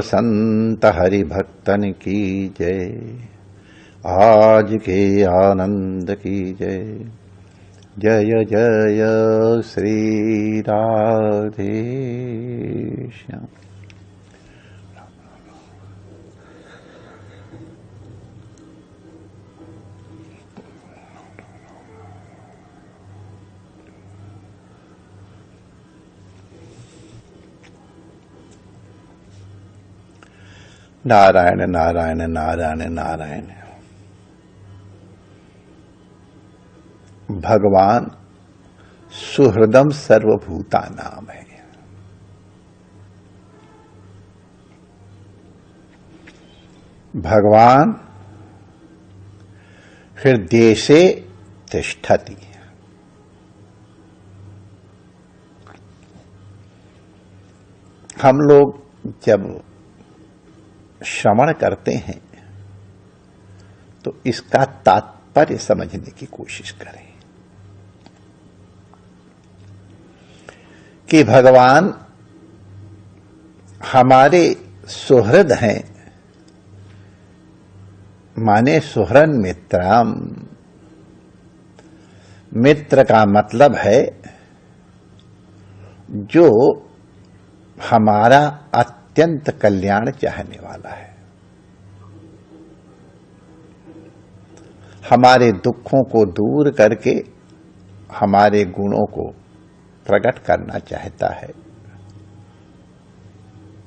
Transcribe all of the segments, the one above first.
संत हरि भक्तन की जय। आज के आनंद की जय। जय जय श्री राधे श्याम। नारायण नारायण नारायण नारायण। भगवान सुहृदम सर्वभूता नाम है। भगवान हृदय से तिष्ठति। हम लोग जब श्रवण करते हैं तो इसका तात्पर्य समझने की कोशिश करें कि भगवान हमारे सुहृद हैं, माने सुहृन् मित्रम। मित्र का मतलब है जो हमारा अत्यंत कल्याण चाहने वाला है, हमारे दुखों को दूर करके हमारे गुणों को प्रकट करना चाहता है।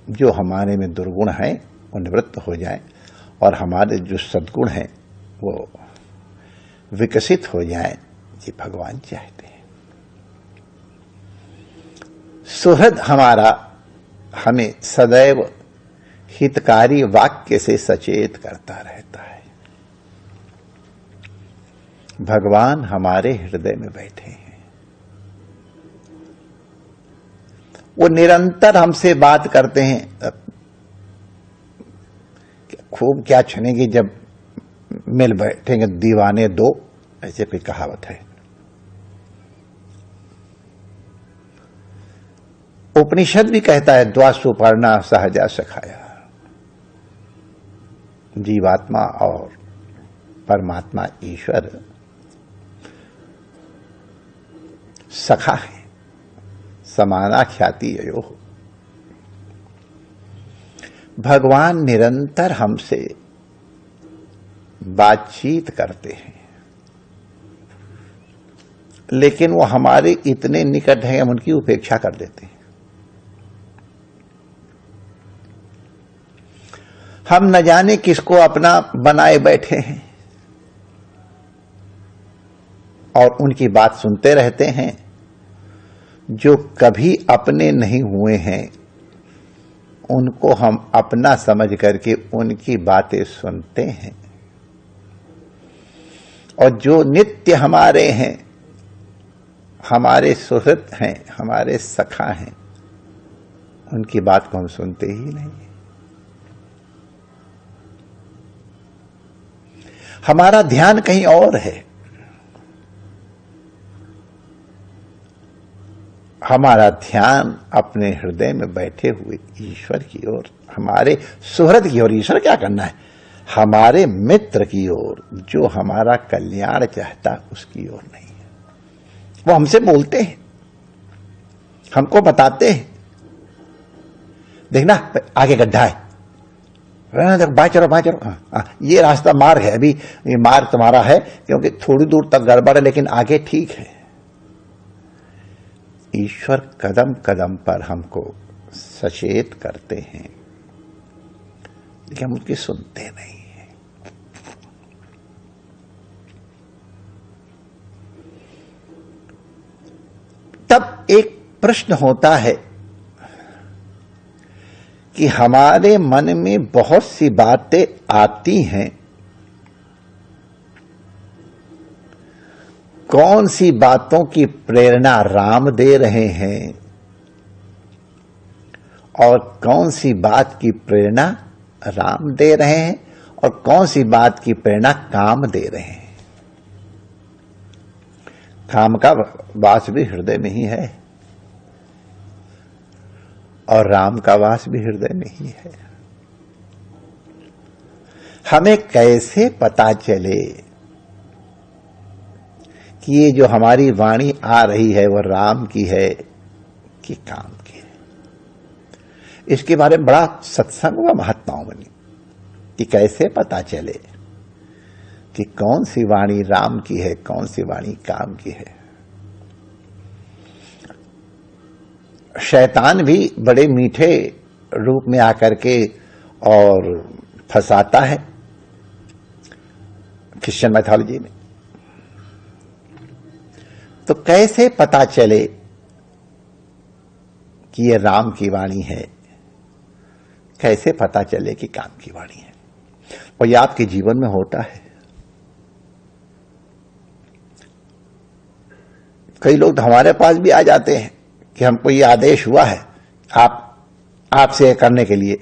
जो हमारे में दुर्गुण हैं वो निवृत्त हो जाएं और हमारे जो सद्गुण हैं वो विकसित हो जाएं, ये भगवान चाहते हैं। सुहृद हमारा हमें सदैव हितकारी वाक्य से सचेत करता रहता है। भगवान हमारे हृदय में बैठे हैं, वो निरंतर हमसे बात करते हैं। खूब क्या छनेगी जब मिल बैठेंगे दीवाने दो, ऐसे कोई कहावत है। उपनिषद भी कहता है द्वासुपर्णा सहजा सखाया। जीवात्मा और परमात्मा ईश्वर सखा है, समाना ख्याति यो। भगवान निरंतर हमसे बातचीत करते हैं, लेकिन वो हमारे इतने निकट हैं हम उनकी उपेक्षा कर देते हैं। हम न जाने किसको अपना बनाए बैठे हैं और उनकी बात सुनते रहते हैं। जो कभी अपने नहीं हुए हैं उनको हम अपना समझ करके उनकी बातें सुनते हैं, और जो नित्य हमारे हैं, हमारे सुहृद हैं, हमारे सखा हैं, उनकी बात को हम सुनते ही नहीं। हमारा ध्यान कहीं और है। हमारा ध्यान अपने हृदय में बैठे हुए ईश्वर की ओर, हमारे सुहृद की ओर। ईश्वर क्या करना है? हमारे मित्र की ओर, जो हमारा कल्याण चाहता उसकी ओर नहीं है। वो हमसे बोलते हैं, हमको बताते हैं, देखना आगे गड्ढा है, बाएं चलो बाएं चलो, ये रास्ता मार्ग है, अभी ये मार्ग तुम्हारा है क्योंकि थोड़ी दूर तक गड़बड़ है लेकिन आगे ठीक है। ईश्वर कदम कदम पर हमको सचेत करते हैं, लेकिन हम उनकी सुनते नहीं हैं। तब एक प्रश्न होता है कि हमारे मन में बहुत सी बातें आती हैं, कौन सी बातों की प्रेरणा राम दे रहे हैं और कौन सी बात की प्रेरणा राम दे रहे हैं और कौन सी बात की प्रेरणा काम दे रहे हैं। काम का वास भी हृदय में ही है और राम का वास भी हृदय में ही है। हमें कैसे पता चले कि ये जो हमारी वाणी आ रही है वो राम की है कि काम की है? इसके बारे में बड़ा सत्संग हुआ महात्माओं बनी कि कैसे पता चले कि कौन सी वाणी राम की है, कौन सी वाणी काम की है। शैतान भी बड़े मीठे रूप में आकर के और फंसाता है क्रिश्चियन मैथोलॉजी में। तो कैसे पता चले कि ये राम की वाणी है, कैसे पता चले कि काम की वाणी है? और ये आपके जीवन में होता है। कई लोग तो हमारे पास भी आ जाते हैं कि हमको ये आदेश हुआ है आपसे करने के लिए।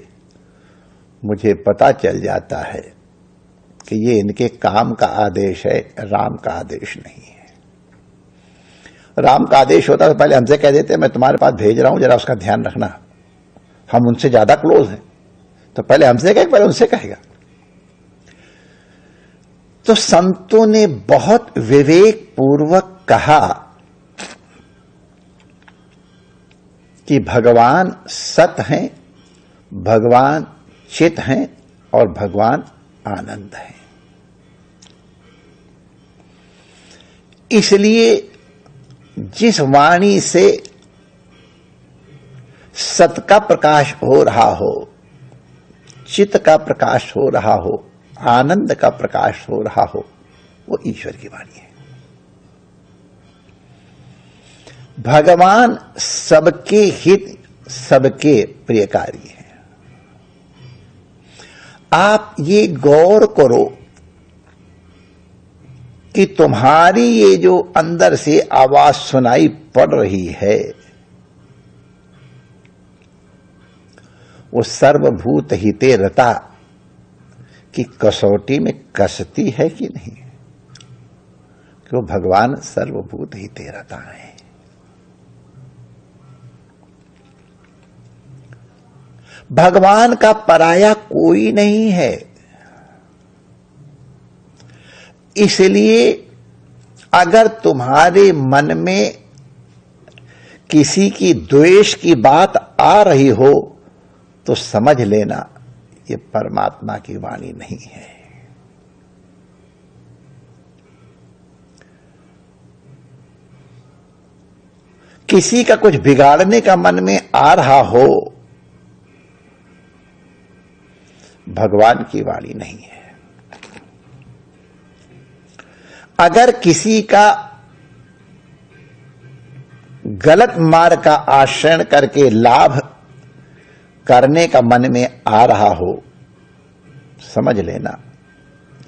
मुझे पता चल जाता है कि ये इनके काम का आदेश है, राम का आदेश नहीं है। राम का आदेश होता तो पहले हमसे कह देते मैं तुम्हारे पास भेज रहा हूं, जरा उसका ध्यान रखना। हम उनसे ज्यादा क्लोज हैं तो पहले हमसे कहे, पहले उनसे कहेगा। तो संतों ने बहुत विवेक पूर्वक कहा कि भगवान सत हैं, भगवान चित हैं और भगवान आनंद हैं। इसलिए जिस वाणी से सत का प्रकाश हो रहा हो, चित्त का प्रकाश हो रहा हो, आनंद का प्रकाश हो रहा हो, वो ईश्वर की वाणी है। भगवान सबके हित, सबके प्रियकारी हैं। आप ये गौर करो कि तुम्हारी ये जो अंदर से आवाज सुनाई पड़ रही है वो सर्वभूत हिते रता की कसौटी में कसती है कि नहीं? कि वो भगवान सर्वभूत हिते रता है। भगवान का पराया कोई नहीं है। इसलिए अगर तुम्हारे मन में किसी की द्वेष की बात आ रही हो तो समझ लेना ये परमात्मा की वाणी नहीं है। किसी का कुछ बिगाड़ने का मन में आ रहा हो, भगवान की वाणी नहीं है। अगर किसी का गलत मार्ग का आश्रय करके लाभ करने का मन में आ रहा हो, समझ लेना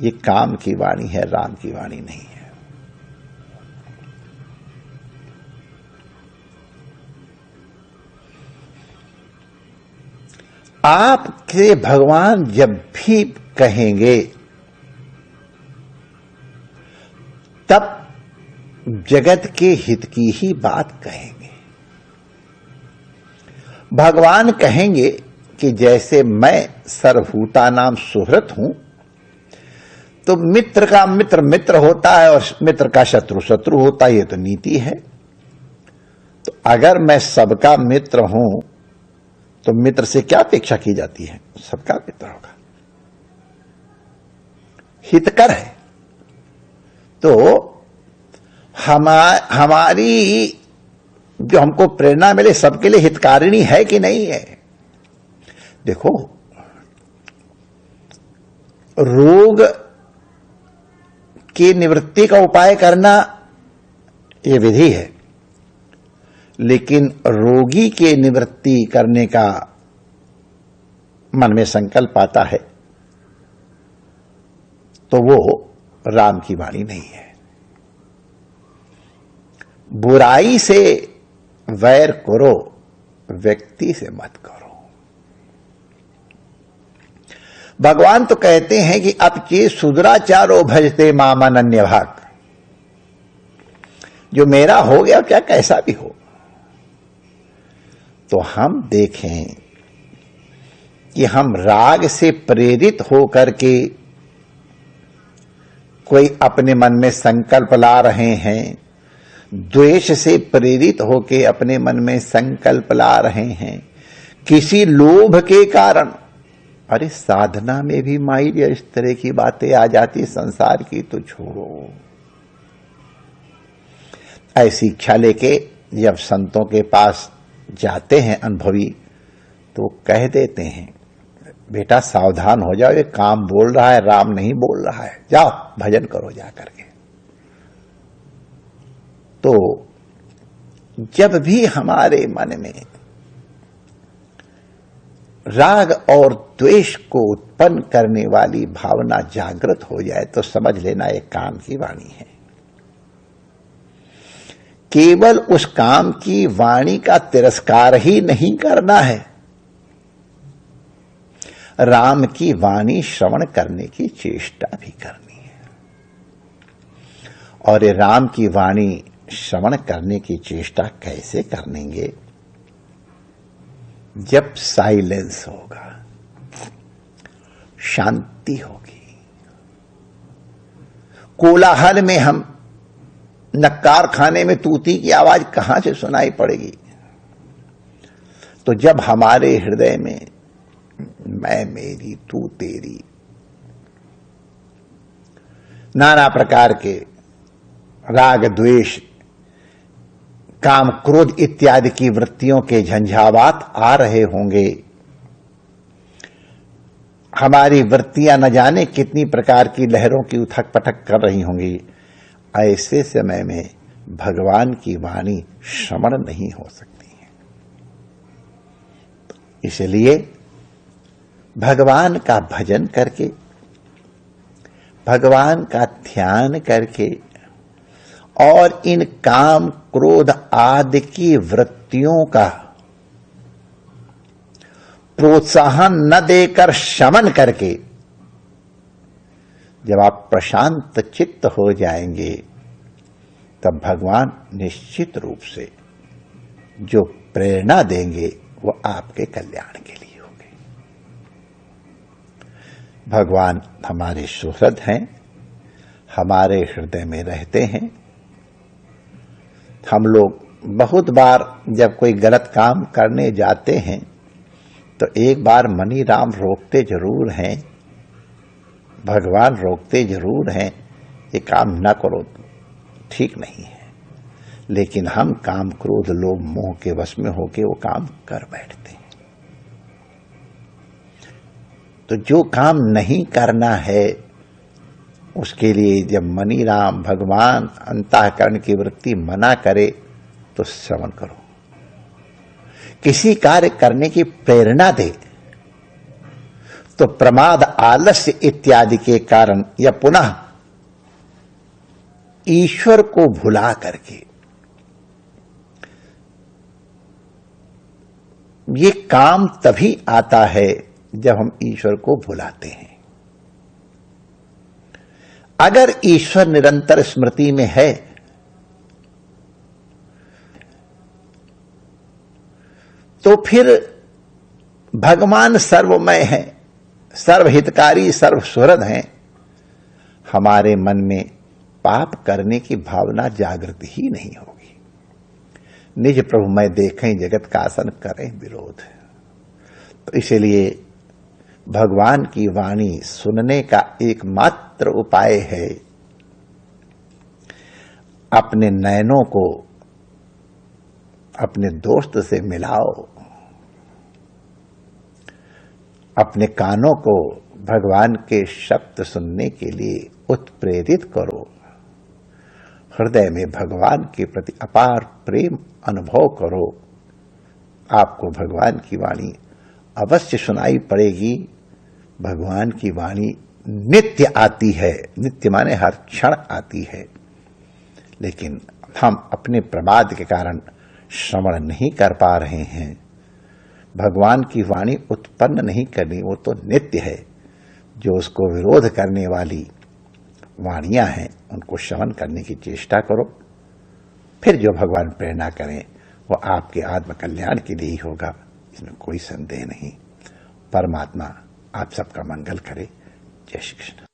ये काम की वाणी है, राम की वाणी नहीं है। आपके भगवान जब भी कहेंगे तब जगत के हित की ही बात कहेंगे। भगवान कहेंगे कि जैसे मैं सर्वभूता नाम सुहृत हूं, तो मित्र का मित्र मित्र होता है और मित्र का शत्रु शत्रु होता है, ये तो नीति है। तो अगर मैं सबका मित्र हूं तो मित्र से क्या अपेक्षा की जाती है? सबका मित्र होगा, हितकर है। तो हमारी जो हमको प्रेरणा मिले सबके लिए हितकारिणी है कि नहीं है? देखो, रोग की निवृत्ति का उपाय करना यह विधि है, लेकिन रोगी के निवृत्ति करने का मन में संकल्प आता है तो वो राम की वाणी नहीं है। बुराई से वैर करो, व्यक्ति से मत करो। भगवान तो कहते हैं कि अब के सुदराचारो भजते माम अनन्य भाग। जो मेरा हो गया क्या कैसा भी हो, तो हम देखें कि हम राग से प्रेरित होकर के कोई अपने मन में संकल्प ला रहे हैं, द्वेष से प्रेरित होके अपने मन में संकल्प ला रहे हैं, किसी लोभ के कारण। अरे साधना में भी माइर इस तरह की बातें आ जाती, संसार की तो छोड़ो। ऐसी इच्छा लेके जब संतों के पास जाते हैं अनुभवी, तो कह देते हैं बेटा सावधान हो जाओ, ये काम बोल रहा है, राम नहीं बोल रहा है, जाओ भजन करो जा करके। तो जब भी हमारे मन में राग और द्वेष को उत्पन्न करने वाली भावना जागृत हो जाए तो समझ लेना एक काम की वाणी है। केवल उस काम की वाणी का तिरस्कार ही नहीं करना है, राम की वाणी श्रवण करने की चेष्टा भी करनी है। और ये राम की वाणी श्रवण करने की चेष्टा कैसे करेंगे? जब साइलेंस होगा, शांति होगी। कोलाहल में हम नक्कार खाने में तूती की आवाज कहां से सुनाई पड़ेगी? तो जब हमारे हृदय में मैं मेरी तू तेरी नाना प्रकार के राग द्वेष काम क्रोध इत्यादि की वृत्तियों के झंझावात आ रहे होंगे, हमारी वृत्तियां न जाने कितनी प्रकार की लहरों की उथक पटक कर रही होंगी, ऐसे समय में भगवान की वाणी श्रवण नहीं हो सकती है। इसलिए भगवान का भजन करके, भगवान का ध्यान करके और इन काम क्रोध आदि की वृत्तियों का प्रोत्साहन न देकर शमन करके जब आप प्रशांत चित्त हो जाएंगे, तब भगवान निश्चित रूप से जो प्रेरणा देंगे वो आपके कल्याण के लिए होगी। भगवान हमारे सुहृद हैं, हमारे हृदय में रहते हैं। हम लोग बहुत बार जब कोई गलत काम करने जाते हैं तो एक बार मनी राम रोकते जरूर हैं, भगवान रोकते जरूर हैं, ये काम न करो, ठीक नहीं है। लेकिन हम काम क्रोध लोभ मोह के वश में होके वो काम कर बैठते हैं। तो जो काम नहीं करना है उसके लिए जब मनी राम भगवान अंतःकरण की वृत्ति मना करे तो श्रवण करो। किसी कार्य करने की प्रेरणा दे तो प्रमाद आलस्य इत्यादि के कारण या पुनः ईश्वर को भुला करके, ये काम तभी आता है जब हम ईश्वर को भुलाते हैं। अगर ईश्वर निरंतर स्मृति में है तो फिर भगवान सर्वमय है, सर्वहितकारी, सर्वसुहृद हैं। हमारे मन में पाप करने की भावना जागृत ही नहीं होगी। निज प्रभु मैं देखें जगत का आसन करें विरोध। तो इसलिए भगवान की वाणी सुनने का एकमात्र उपाय है अपने नयनों को अपने दोस्त से मिलाओ, अपने कानों को भगवान के शब्द सुनने के लिए उत्प्रेरित करो, हृदय में भगवान के प्रति अपार प्रेम अनुभव करो। आपको भगवान की वाणी अवश्य सुनाई पड़ेगी। भगवान की वाणी नित्य आती है, नित्य माने हर क्षण आती है, लेकिन हम अपने प्रमाद के कारण श्रवण नहीं कर पा रहे हैं। भगवान की वाणी उत्पन्न नहीं करनी, वो तो नित्य है। जो उसको विरोध करने वाली वाणियां हैं उनको श्रवण करने की चेष्टा करो, फिर जो भगवान प्रेरणा करें वो आपके आत्म कल्याण के लिए ही होगा, इसमें कोई संदेह नहीं। परमात्मा आप सबका मंगल करे। जय श्री कृष्ण।